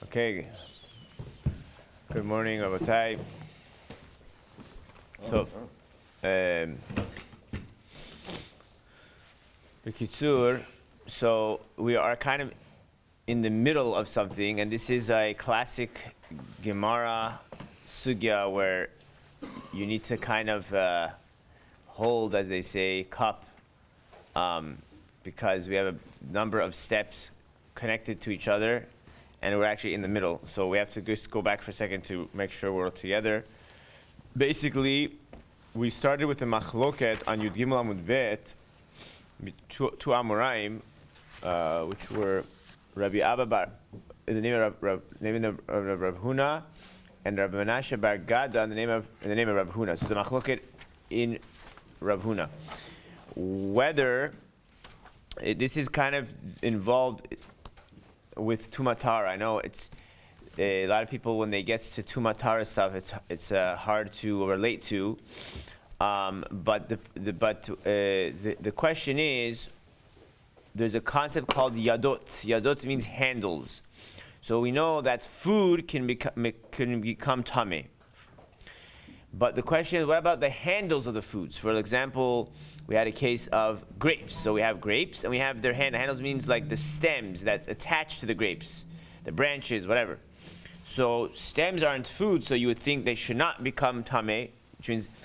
Okay. Good morning, Rabotai. Tov. B'kitzur, so we are kind of in the middle of something, and this is a classic Gemara Suggah where you need to kind of hold, as they say, cup, because we have a number of steps connected to each other, and we're actually in the middle. So we have to just go back for a second to make sure we're all together. Basically, we started with the machloket on Yud Gimel Amud Bet, two Amoraim, which were Rabbi Abba bar, in the name of Rav Huna, and Rabbi Menashe bar Gada in the name of Rav Huna. So it's a machloket in Rav Huna. Whether this is kind of involved with Tumatara. I know it's a lot of people when they get to Tumatara stuff, it's hard to relate to. But the question is, there's a concept called yadot. Yadot means handles. So we know that food can become tameh. But the question is, what about the handles of the foods? For example, we had a case of grapes. So we have grapes, and we have their handles means like the stems that's attached to the grapes, the branches, whatever. So stems aren't food, so you would think they should not become tameh,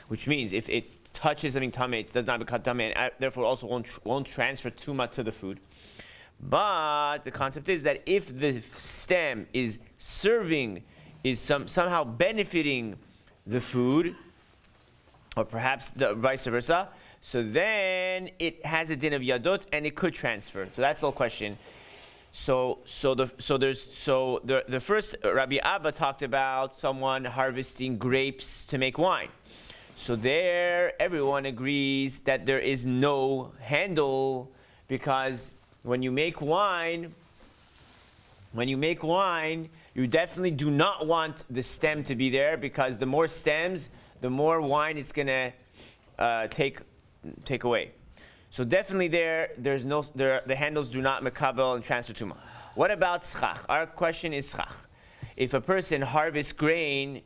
which means if it touches something tameh, it does not become tameh, and therefore also won't transfer tuma to the food. But the concept is that if the stem is somehow benefiting the food, or perhaps the vice versa, so then it has a din of yadot and it could transfer. So that's the whole question. So the first Rabbi Abba talked about someone harvesting grapes to make wine. So there everyone agrees that there is no handle, because when you make wine, you definitely do not want the stem to be there, because the more stems, the more wine it's gonna take away. So definitely the handles do not mekabel and transfer tuma. What about schach? Our question is schach. If a person harvests grain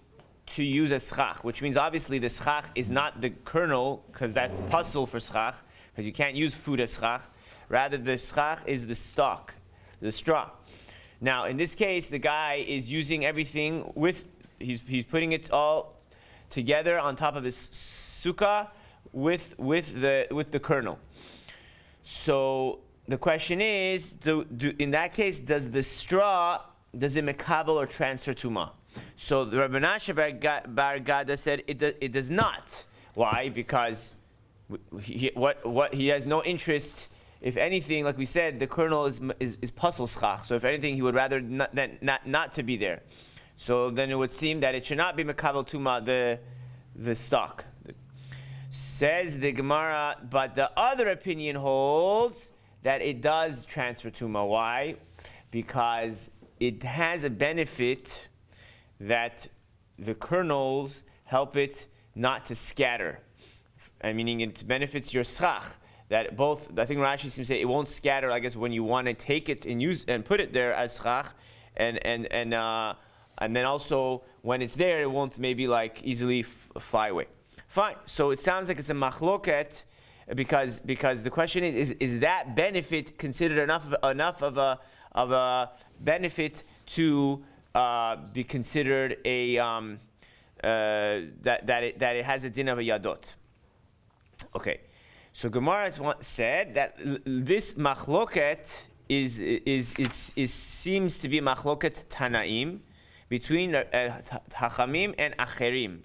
to use a schach, which means obviously the schach is not the kernel, because that's puzzle for schach, because you can't use food as schach. Rather, the schach is the stalk, the straw. Now, in this case, the guy is using everything he's putting it all together on top of his sukkah with the kernel. So the question is, in that case, does it mekabel or transfer tuma? So the Rabbi Menashe bar Gada said it does not. Why? Because he has no interest. If anything, like we said, the kernel is pasal schach. So if anything, he would rather not to be there. So then it would seem that it should not be mekabel tuma, the stalk. Says the Gemara, but the other opinion holds that it does transfer tuma. Why? Because it has a benefit that the kernels help it not to scatter. Meaning it benefits your schach. That both, I think Rashi seems to say it won't scatter, I guess, when you want to take it and use and put it there as schach, and then also when it's there, it won't maybe like easily fly away. Fine. So it sounds like it's a machloket, because the question is that benefit considered enough of a benefit to be considered a that it has a din of a yadot. Okay. So Gemara said that this machloket seems to be machloket Tanaim between Hachamim and Acherim,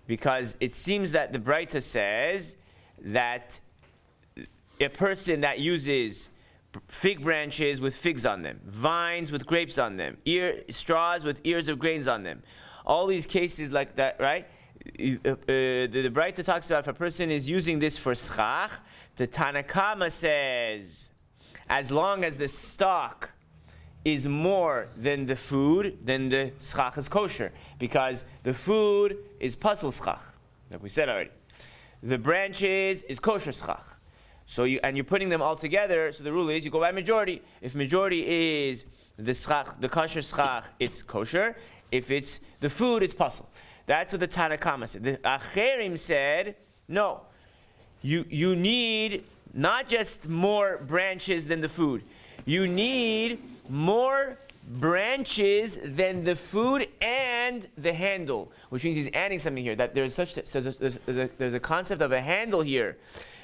because it seems that the Braita says that a person that uses fig branches with figs on them, vines with grapes on them, straws with ears of grains on them, all these cases like that, right? The Braita talks about if a person is using this for schach, the Tanakama says, as long as the stalk is more than the food, then the schach is kosher, because the food is puzzle schach, like we said already. The branches is kosher schach. So you're putting them all together. So the rule is you go by majority. If majority is the kosher schach, it's kosher. If it's the food, it's pasul. That's what the Tanna Kama said. The Acherim said, no, you need not just more branches than the food. You need more branches than the food and the handle, which means he's adding something here. That there's a concept of a handle here,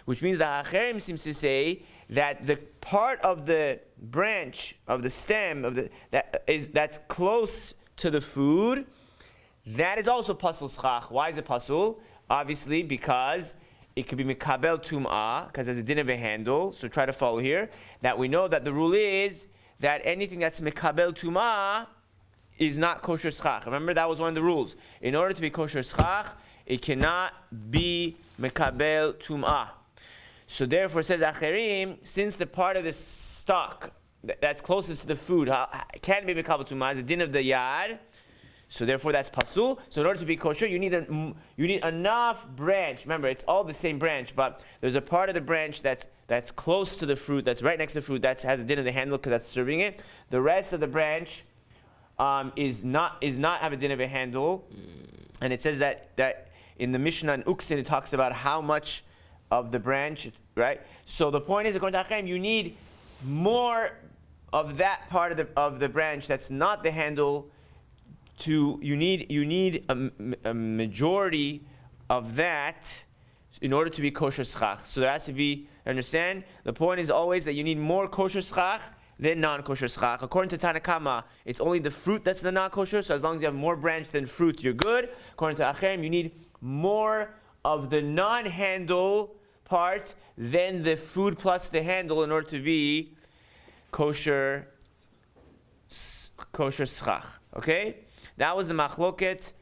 which means the Acherim seems to say that the part of the branch of the stem that's close to the food, that is also pasul schach. Why is it pasul? Obviously because it could be mikabel tum'ah, because there's a din of a handle. So try to follow here. That we know that the rule is that anything that's mikabel tum'ah is not kosher schach. Remember, that was one of the rules. In order to be kosher schach, it cannot be mikabel tum'ah. So therefore, says Acherim, since the part of the stalk that's closest to the food can't be mikabel tum'ah, is a din of the yad. So therefore, that's pasul. So in order to be kosher, you need enough branch. Remember, it's all the same branch, but there's a part of the branch that's close to the fruit, that's right next to the fruit, that has a din of the handle because that's serving it. The rest of the branch is not have a din of a handle, and it says that in the Mishnah in Uksin it talks about how much of the branch, right? So the point is, according to Achaim, you need more of that part of the branch that's not the handle. You need a majority of that in order to be kosher schach. So there has to be, understand? The point is always that you need more kosher schach than non-kosher schach. According to Tanna Kama, it's only the fruit that's the non-kosher, so as long as you have more branch than fruit, you're good. According to Acherim, you need more of the non-handle part than the food plus the handle in order to be kosher schach. Okay? That was the machloket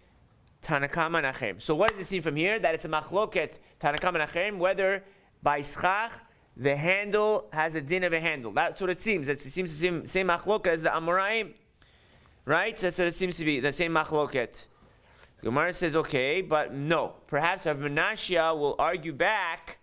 Tanna Kama and Acherim. So what does it seem from here? That it's a machloket Tanna Kama and Acherim, whether by schach the handle has a din of a handle. That's what it seems. It seems the same machloket as the Amoraim. Right? That's what it seems to be, the same machloket. Gemara says, okay, but no. Perhaps Rabbi Menashia will argue back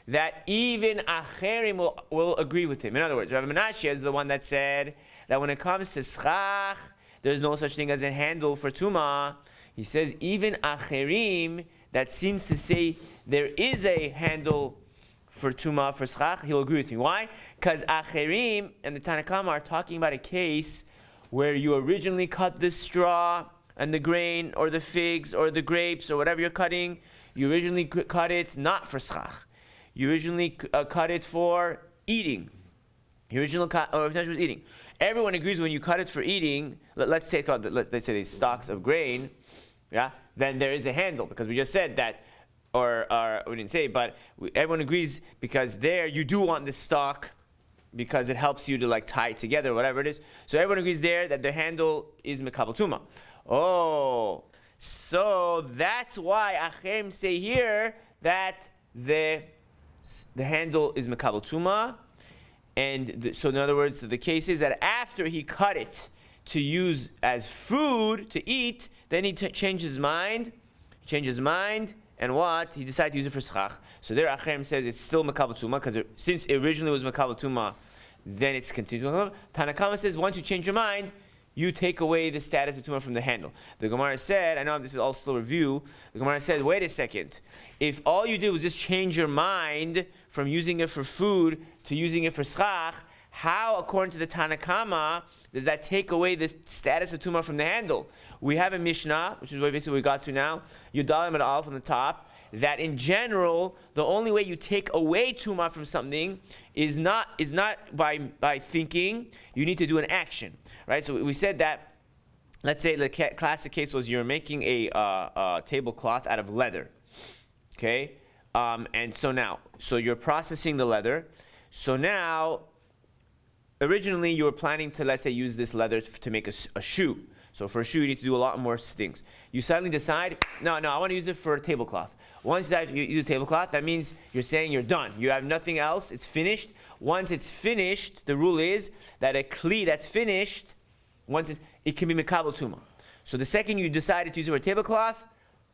that even Acherim will agree with him. In other words, Rabbi Menashia is the one that said that when it comes to schach, there's no such thing as a handle for Tumah. He says even Acherim, that seems to say there is a handle for Tumah, for Schach, he'll agree with me. Why? Because Acherim and the Tanna Kama are talking about a case where you originally cut the straw and the grain or the figs or the grapes or whatever you're cutting. You originally cut it not for Schach. You originally cut it for eating. The original intention was eating. Everyone agrees when you cut it for eating, let's say these stalks of grain, yeah, then there is a handle, because we just said that, or we didn't say, but everyone agrees because there you do want the stalk because it helps you to like tie it together, whatever it is. So everyone agrees there that the handle is mekabel tuma. Oh, so that's why Achem say here that the handle is mekabel tuma. And so in other words, the case is that after he cut it to use as food, to eat, then he changed his mind. And what? He decided to use it for schach. So there Achem says it's still mekabel tuma, because since it originally was mekabel tuma, then it's continued. Tanna Kama says once you change your mind, you take away the status of tumah from the handle. The Gemara said, I know this is all still review, the Gemara said, wait a second. If all you did was just change your mind from using it for food to using it for schach, how, according to the Tanna Kama, does that take away the status of tumah from the handle? We have a Mishnah, which is basically what we got to now, Yudalim and Aleph on the top, that in general, the only way you take away tumah from something is not by thinking. You need to do an action, right? So we said that, let's say the classic case was you're making a tablecloth out of leather, okay? And so you're processing the leather. So now, originally you were planning to, let's say, use this leather to make a shoe. So for a shoe, you need to do a lot more things. You suddenly decide, no, I want to use it for a tablecloth. Once you use a tablecloth, that means you're saying you're done. You have nothing else. It's finished. Once it's finished, the rule is that a kli that's finished, it can be mekabel tuma. So the second you decided to use it for a tablecloth,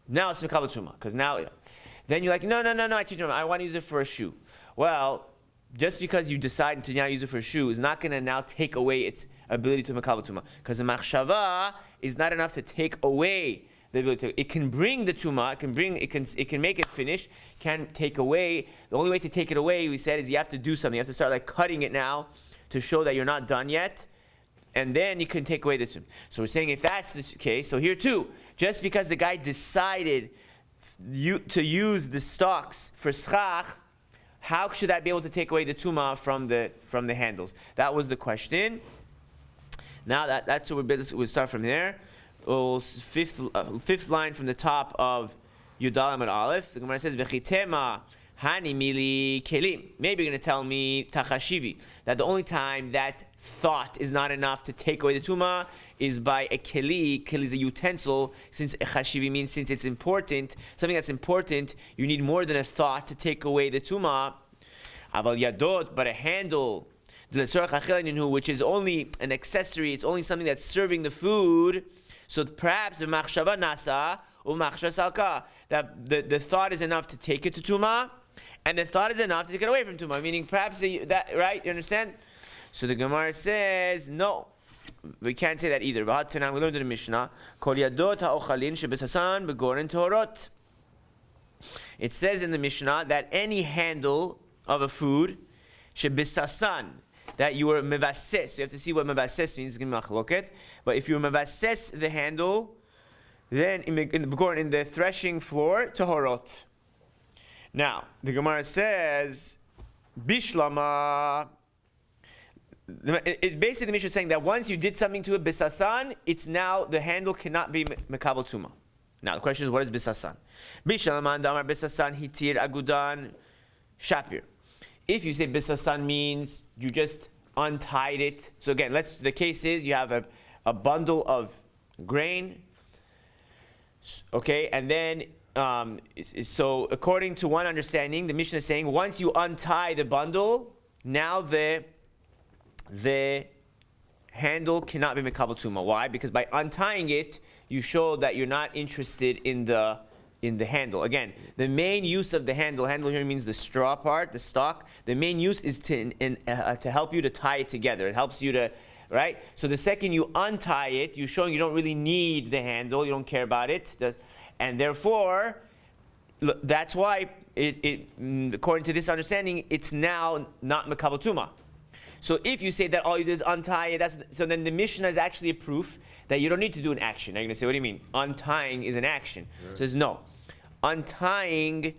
now it's mekabel tuma. Because now, then you're like, no, I changed my mind. I want to use it for a shoe. Well, just because you decide to now use it for a shoe is not going to now take away its ability to makabel tuma. Because the machshava is not enough to take away the ability to. It can bring the tuma. It can make it finish. Can take away. The only way to take it away, we said, is you have to do something. You have to start like cutting it now to show that you're not done yet, and then you can take away the tuma. So we're saying if that's the case, so here too, just because the guy decided to use the stalks for schach, how should that be able to take away the tuma from the handles? That was the question. Now that's what we'll start from there. Fifth line from the top of Yudal Amud Aleph. The Gemara says, "V'chitema hani mili kelim." Maybe you're going to tell me tachashivi that the only time that thought is not enough to take away the tuma is by a keli. Keli is a utensil. Since chashivi means since it's important, something that's important, you need more than a thought to take away the tuma. Aval yadot, but a handle, which is only an accessory. It's only something that's serving the food. So perhaps the machshava nasa or machshava salka, that the thought is enough to take it to tuma, and the thought is enough to take it away from tuma. Meaning perhaps that right? You understand? So the Gemara says, no, we can't say that either. We learned in the Mishnah, it says in the Mishnah that any handle of a food, shebisasan, that you were mevases. You have to see what mevases means. But if you mevases the handle, then in the threshing floor, tahorot. Now the Gemara says, bishlama. It's basically the Mishnah saying that once you did something to a bisasan, it's now the handle cannot be mekabel tuma. Now the question is, what is bisasan? Bishalaman damar bisasan hitir agudan shapir. If you say bisasan means you just untied it. So again, the case is you have a bundle of grain, okay, and then so according to one understanding, the Mishnah is saying once you untie the bundle, now the handle cannot be mekabel tuma. Why? Because by untying it, you show that you're not interested in the handle. Again, the main use of the handle here means the straw part, the stalk. The main use is to help you to tie it together. It helps you to, right? So the second you untie it, you're showing you don't really need the handle. You don't care about it, and therefore, that's why according to this understanding, it's now not mekabel tuma. So if you say that all you did is untie it, so then the Mishnah is actually a proof that you don't need to do an action. Now you're going to say, what do you mean? Untying is an action. Yeah. It says no. Untying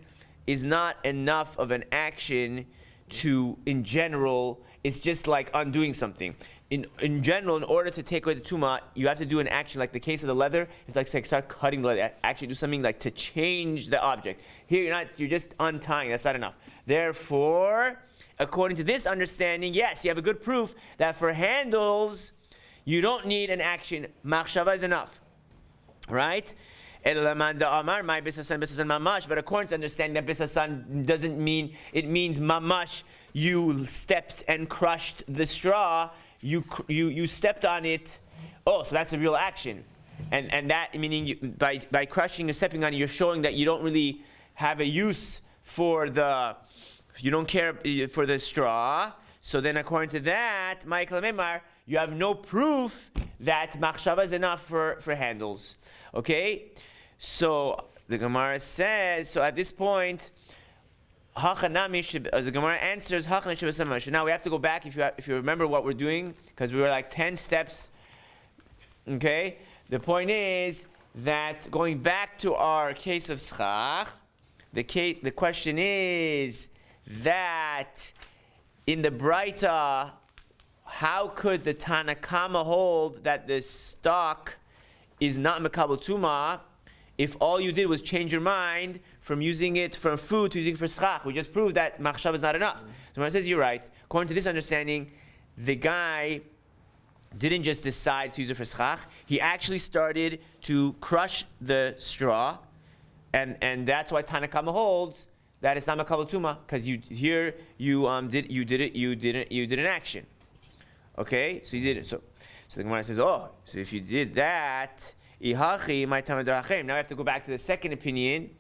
is not enough of an action to, in general, it's just like undoing something. In general, in order to take away the tuma, you have to do an action, like the case of the leather, it's like start cutting the leather, actually do something like to change the object. Here you're just untying, that's not enough. Therefore, according to this understanding, yes, you have a good proof that for handles, you don't need an action. Machshava is enough. Right? But according to understanding that bisasan doesn't mean, it means mamash, you stepped and crushed the straw, you stepped on it. Oh, so that's a real action. And that, meaning by crushing and stepping on it, you're showing that you don't really have a use for you don't care for the straw. So then according to that, Michael Memar, you have no proof that machshava is enough for handles. Okay? So the Gemara says, so at this point, the Gemara answers, now we have to go back, if you remember what we're doing, because we were like 10 steps. Okay? The point is that going back to our case of schach, the question is that in the Braita, how could the Tanakama hold that the stalk is not mekabel tuma if all you did was change your mind from using it for food to using it for schach? We just proved that machshava is not enough. So when it says you're right, according to this understanding, the guy didn't just decide to use it for schach. He actually started to crush the straw, and that's why Tanakama holds that it's not mekabel tuma, because you did an action. Okay, so you did it. So the Gemara says, so if you did that, now we have to go back to the second opinion.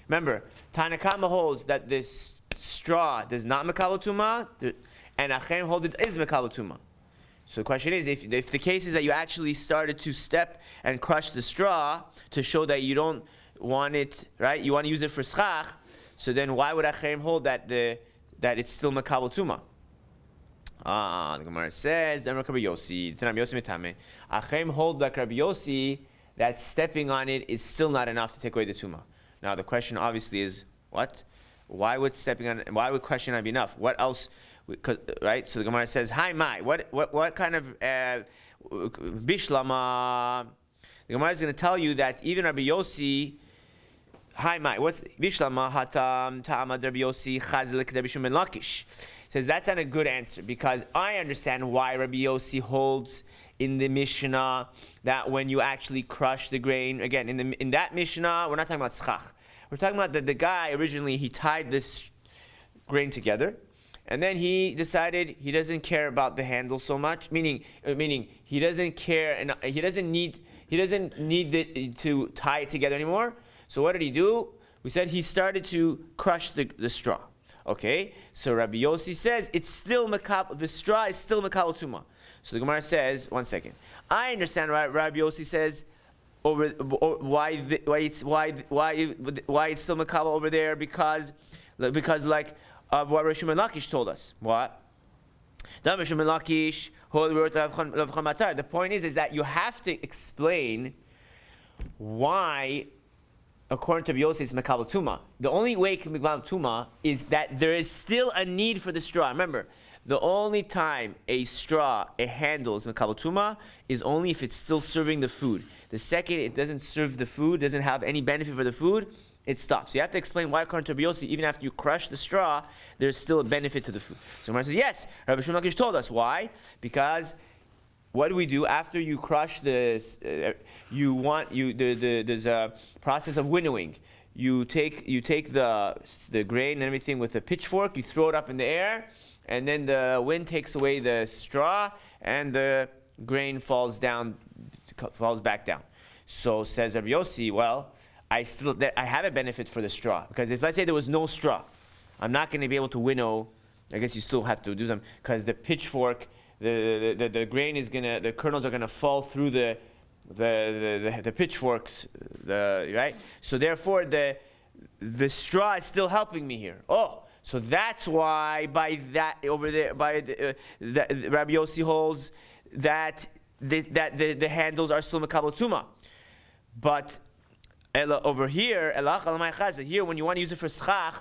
Remember, Tanakama holds that this straw does not mekabel tuma, and Acherim hold it is mekabel tuma. So the question is, if the case is that you actually started to step and crush the straw to show that you don't want it, right? You want to use it for schach. So then why would Acherim hold that it's still makabel tuma? The Gemara says, Acherim hold like Rabbi Yossi that stepping on it is still not enough to take away the tuma. Now the question obviously is, what? Why would crushing not be enough? What else? Right? So the Gemara says, "Hi, my. What kind of bishlama?" The Gemara is going to tell you that even Rabbi Yossi, hi, my. What's bishlama hatam ta'amad Rabbi Yossi chazlik Rabbi Shlomo Lakish? Says that's not a good answer because I understand why Rabbi Yossi holds in the Mishnah that when you actually crush the grain, again in that Mishnah, we're not talking about schach. We're talking about that the guy originally he tied this grain together, and then he decided he doesn't care about the handle so much. Meaning he doesn't care and he doesn't need to tie it together anymore. So what did he do? We said he started to crush the straw. Okay, so Rabbi Yossi says it's still the straw is still makabel tuma. So the Gemara says, one second. I understand why Rabbi Yossi says why it's still makabel over there because like of what Rabbi Shlomo Lakish told us. What? The point is that you have to explain why, according to Rabbi Yossi, it's makabel tuma. The only way it can be makabel tuma is that there is still a need for the straw. Remember, the only time a handle is makabel tuma is only if it's still serving the food. The second it doesn't serve the food, doesn't have any benefit for the food, it stops. So you have to explain why, according to Rabbi Yossi, even after you crush the straw, there's still a benefit to the food. So Gemara says, yes, Rabbi Shlomo Lakish told us. Why? Because what do we do after you crush this? There's a process of winnowing. You take the grain and everything with a pitchfork. You throw it up in the air, and then the wind takes away the straw, and the grain falls back down. So says Rabbi Yossi, well, I have a benefit for the straw because if let's say there was no straw, I'm not going to be able to winnow. I guess you still have to do something because the pitchfork. The grain is the kernels are gonna fall through the pitchforks, right? So therefore the straw is still helping me here. Oh, so that's why by that over there Rabbi Yossi holds that the handles are still makabel tuma, but over here when you want to use it for schach,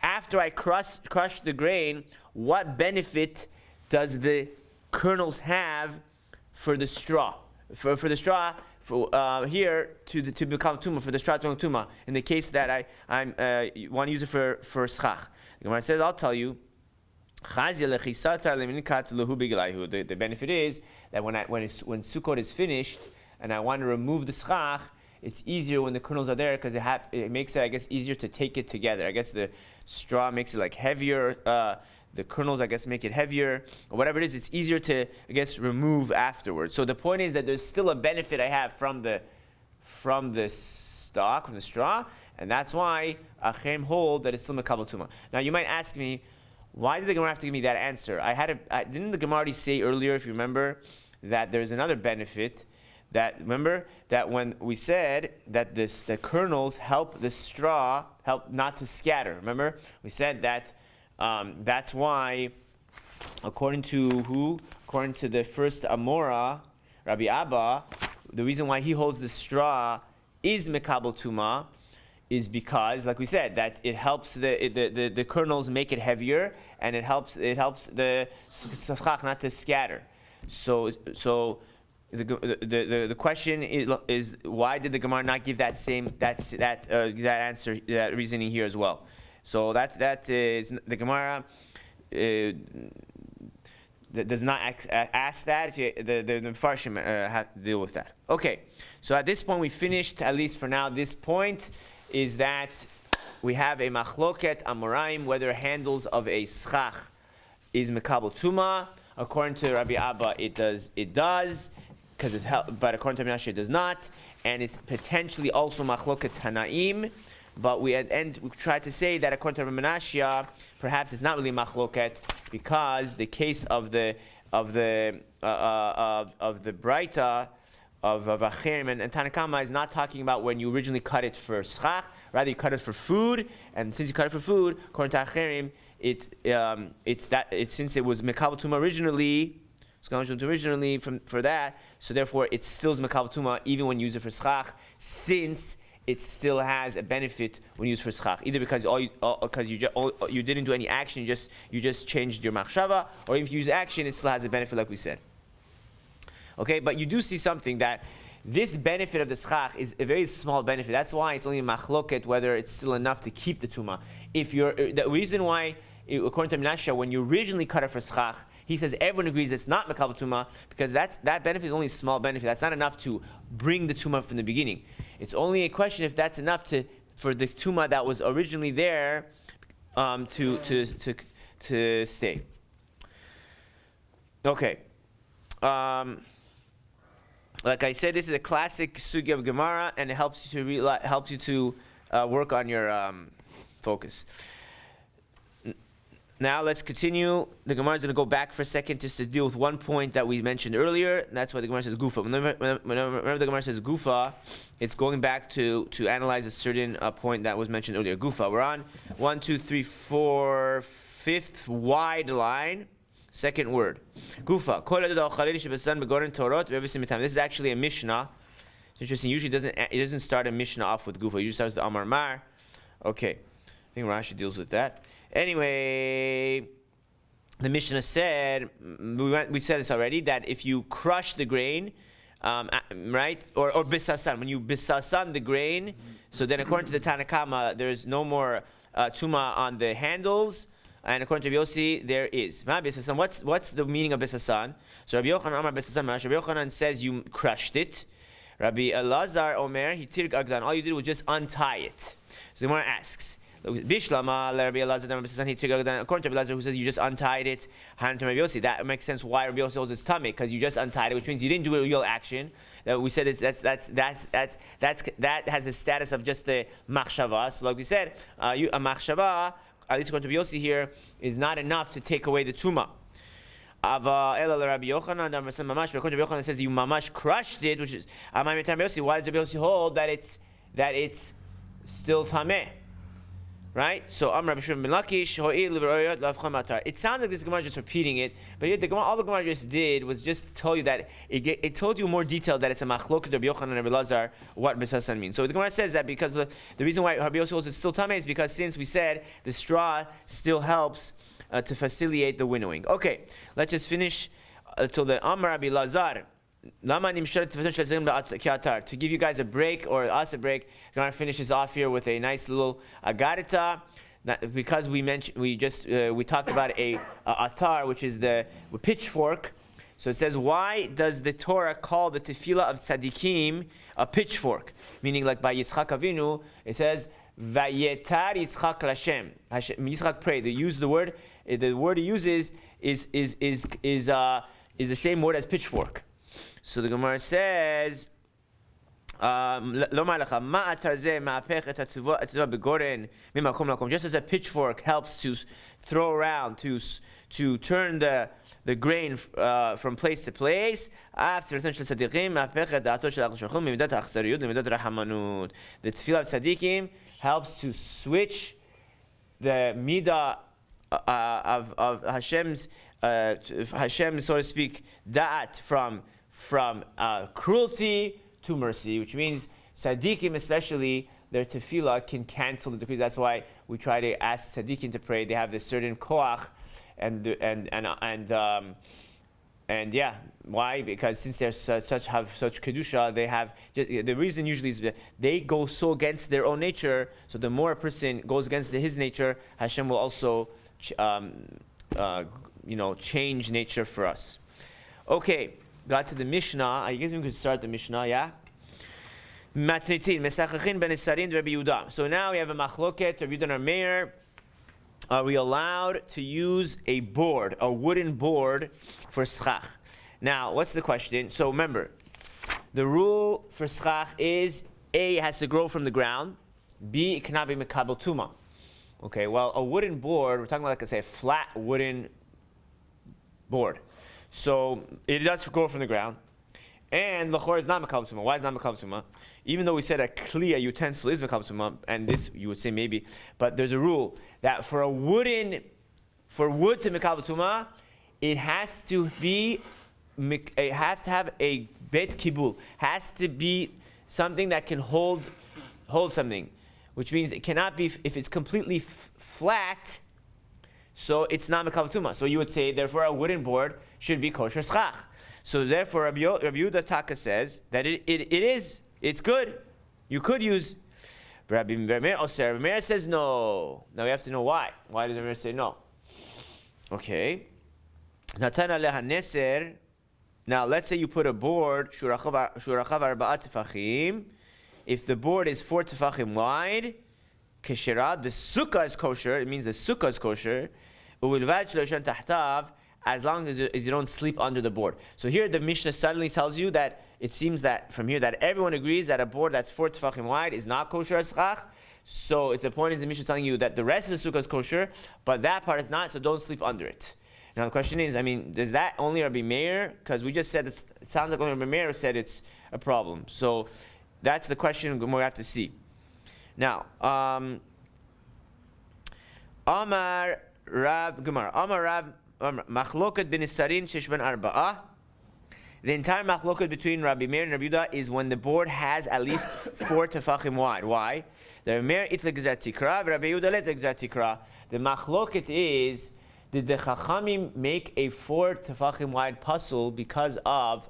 after I crush the grain, what benefit does the kernels have for the straw? For the straw here to become tuma, for the straw to become tuma. In the case that I want to use it for schach, the Gemara says, I'll tell you. The benefit is that when Sukkot is finished and I want to remove the schach, it's easier when the kernels are there because it makes it, I guess, easier to take it together. I guess the straw makes it like heavier. The kernels, I guess, make it heavier, or whatever it is. It's easier to, I guess, remove afterwards. So the point is that there's still a benefit I have from the straw, and that's why Acherim hold that it's still makabel tuma. Now you might ask me, why did the Gemara have to give me that answer? Didn't the Gemara already say earlier, if you remember, that there's another benefit? Remember that when we said that the kernels help the straw not to scatter. Remember we said that. That's why, according to who? According to the first Amora, Rabbi Abba, the reason why he holds the straw is makabel tuma is because, like we said, that it helps the kernels make it heavier, and it helps the schach not to scatter. So the question is why did the Gemara not give that answer, that reasoning here as well? So that is the Gemara that does not ask that. The Mefarshim have to deal with that. Okay, so at this point we finished, at least for now. This point is that we have a machloket amoraim whether handles of a schach is makabel tuma. According to Rabbi Abba, it does because it's but according to Rabbi Menashe, it does not, and it's potentially also machloket tanaim. But we tried to say that according to Rabbi Menashe, perhaps it's not really machloket because the case of the Braita of Acherim, and Tanakama is not talking about when you originally cut it for schach. Rather, you cut it for food, and since you cut it for food, according to Acherim, since it was mekabel tuma originally for that, so therefore it still is mekabel tuma even when you use it for schach, since it still has a benefit when used for schach, either because you didn't do any action, you just changed your machshava, or if you use action, it still has a benefit, like we said. Okay, but you do see something that this benefit of the schach is a very small benefit. That's why it's only a machloket whether it's still enough to keep the tuma. The reason why, according to Menashe, when you originally cut it for schach, he says everyone agrees it's not mekabel tuma because that benefit is only a small benefit. That's not enough to bring the tuma from the beginning. It's only a question if that's enough for the tuma that was originally there to stay. Okay. Like I said, this is a classic sugi of Gemara, and it helps you to work on your focus. Now let's continue. The Gemara is going to go back for a second just to deal with one point that we mentioned earlier, and that's why the Gemara says gufa. Whenever the Gemara says gufa, it's going back to analyze a certain point that was mentioned earlier. Gufa. We're on 1, 2, 3, 4, 5th wide line. Second word. Gufa. This is actually a Mishnah. It's interesting. Usually it doesn't start a Mishnah off with Gufa. It usually starts with Amar Mar. Okay. I think Rashi deals with that. Anyway, the Mishnah said, we said this already, that if you crush the grain, right, or bisasan, when you bisasan the grain, so then according to the Tanakama, there's no more tuma on the handles, and according to Rabbi Yossi, there is. What's the meaning of bisasan? So Rabbi Yochanan Amar bisasan, Rabbi Yochanan says you crushed it. Rabbi Elazar Omer, hitir gagdan, all you did was just untie it. So the Gemara asks, Bishlama, Rabbi Elazar, according to Rabbi Elazar, who says you just untied it, that makes sense why Rabbi Yossi holds his stomach, because you just untied it, which means you didn't do a real action. That we said that has the status of just the machshava. So like we said, a machshava, at least according to Rabbi Yossi here, is not enough to take away the tuma. Rabbi Yochanan, according to Rabbi Yochanan, says you mamash crushed it, which is why does Rabbi Yossi hold that it's still tameh? Right? So Rabbi Shlomo Yisraeli, it sounds like this Gemara is just repeating it, but here all the Gemara just did was just tell you that it told you more detail that it's a machloket Rabbi Yochanan and Rabbi Lazar what bisasan means. So the Gemara says that because the reason why Rabbi Yossi holds it's still tameh is because since we said the straw still helps to facilitate the winnowing. Okay, let's just finish till the Amar Rabbi Lazar. To give you guys a break, or us a break, I'm going to finish this off here with a nice little agarita. Because we talked about a atar, which is the pitchfork. So it says, why does the Torah call the tefillah of tzaddikim a pitchfork? Meaning, like by Yitzchak Avinu, it says, Vayetar Yitzchak Lashem. Yitzchak prayed. They use the word. The word he uses is the same word as pitchfork. So the Gemara says, just as a pitchfork helps to throw around, to turn the grain from place to place, after the tefillah of tzaddikim helps to switch the midah of Hashem's, so to speak, da'at from cruelty to mercy, which means tzaddikim especially, their tefillah can cancel the decrees. That's why we try to ask tzaddikim to pray. They have this certain koach, and yeah, why? Because since they have such kedusha, they have the reason usually is that they go so against their own nature. So the more a person goes against his nature, Hashem will also change nature for us. Okay. Got to the Mishnah. I guess we could start the Mishnah, yeah? Matnitin, Mesachachin ben Isarin, Rabbi Yehuda. So now we have a machloket, Rabbi Yehuda and our mayor. Are we allowed to use a wooden board for schach? Now, what's the question? So remember, the rule for schach is A, it has to grow from the ground. B, it cannot be mekabel tuma. Okay, well, a wooden board, we're talking about, like I say, a flat wooden board. So it does grow from the ground. And l'chor is not mekabel tumah. Why is it not mekabel tumah? Even though we said a kli, a utensil, is mekabel tumah, and this you would say maybe, but there's a rule that for wood to mekabel tumah, it has to be, it have to have a bet kibul, has to be something that can hold something, which means it cannot be if it's completely flat. So it's not mekabel tumah. So you would say therefore a wooden board should be kosher schach. So therefore, Rabbi Yehuda Taka says that it's good. You could use. Rabbi Meir says no. Now we have to know why. Why did Rabbi Meir say no? Okay. Natan aleha neser. Now let's say you put a board shurachav arba'at tefachim. If the board is 4 tefachim wide, kesherah, the sukkah is kosher. It means the sukkah is kosher. Uvilvad shelo tahtav. As long as you don't sleep under the board. So here the Mishnah suddenly tells you that it seems that from here that everyone agrees that a board that's 4 tefachim wide is not kosher schach. So it's the point is the Mishnah telling you that the rest of the sukkah is kosher, but that part is not, so don't sleep under it. Now the question is, does that only Rabbi Meir? Because we just said it sounds like only Rabbi Meir said it's a problem. So that's the question we have to see. Now, Amar Rav Gemara. Amar Rav Machloket bin Isarin Sheshvan Arba'ah. The entire machloket between Rabbi Meir and Rabbi Yehuda is when the board has at least 4 tefachim wide. Why? The Rabbi Meir itla gzat tikra, Rabbi Yehuda let gzat tikra. The machloket is, did the Chachamim make a 4 tefachim wide puzzle because of,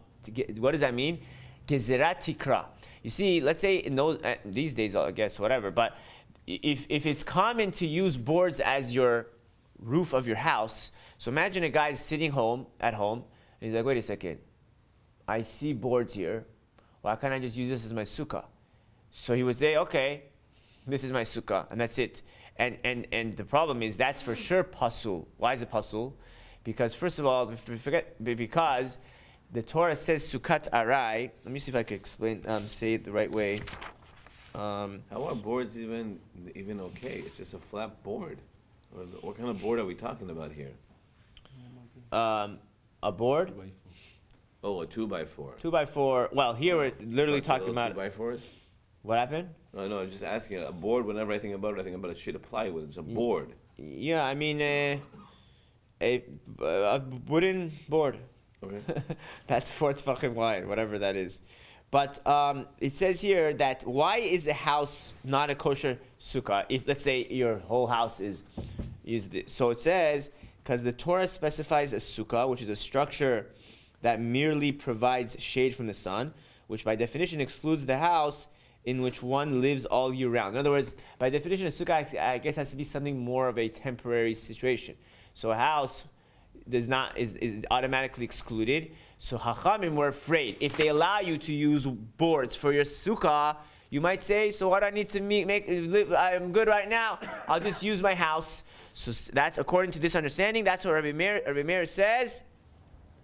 what does that mean? Gezerat tikra. You see, let's say in these days, I guess, whatever, but if it's common to use boards as your roof of your house, so imagine a guy's sitting at home, and he's like, wait a second, I see boards here, why can't I just use this as my sukkah? So he would say, okay, this is my sukkah, and that's it. And the problem is, that's for sure pasul. Why is it pasul? Because first of all, because the Torah says sukkot arai. Let me see if I can explain, say it the right way. How are boards even okay? It's just a flat board. What kind of board are we talking about here? A board? Oh, a 2x4. 2x4. Well, here we're literally talking about 2x4s. What happened? No, I'm just asking. A board. Whenever I think about a sheet of plywood. It's a board. Yeah, a wooden board. Okay. That's 4 tefachim wide, whatever that is. But it says here that why is a house not a kosher sukkah? If let's say your whole house is this. So it says because the Torah specifies a sukkah, which is a structure that merely provides shade from the sun, which by definition excludes the house in which one lives all year round. In other words, by definition, a sukkah, I guess, has to be something more of a temporary situation. So a house is automatically excluded. So Chachamim were afraid. If they allow you to use boards for your sukkah, you might say, so what do I need to live? I'm good right now. I'll just use my house. So that's according to this understanding. That's what Rabbi Meir says.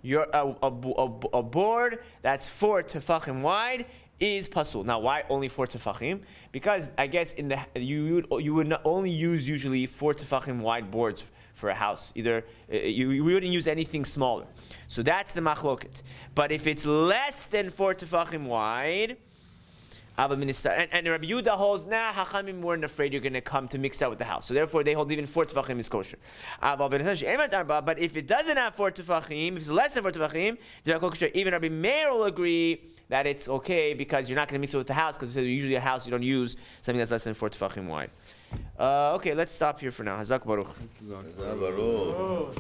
You're a board that's 4 tefachim wide is pasul. Now, why only 4 tefachim? Because I guess you would not only use usually 4 tefachim wide boards for a house. Either we wouldn't use anything smaller. So that's the machloket. But if it's less than 4 tefachim wide, and Rabbi Yehuda holds, Hachamim weren't afraid you're going to come to mix out with the house. So therefore, they hold even 4 tefachim is kosher. But if it doesn't have 4 tefachim, if it's less than 4 tefachim, even Rabbi Meir will agree that it's okay because you're not going to mix it with the house because usually a house you don't use something that's less than 4 tefachim wide. Okay, let's stop here for now. Hazak Baruch. Hazak Baruch.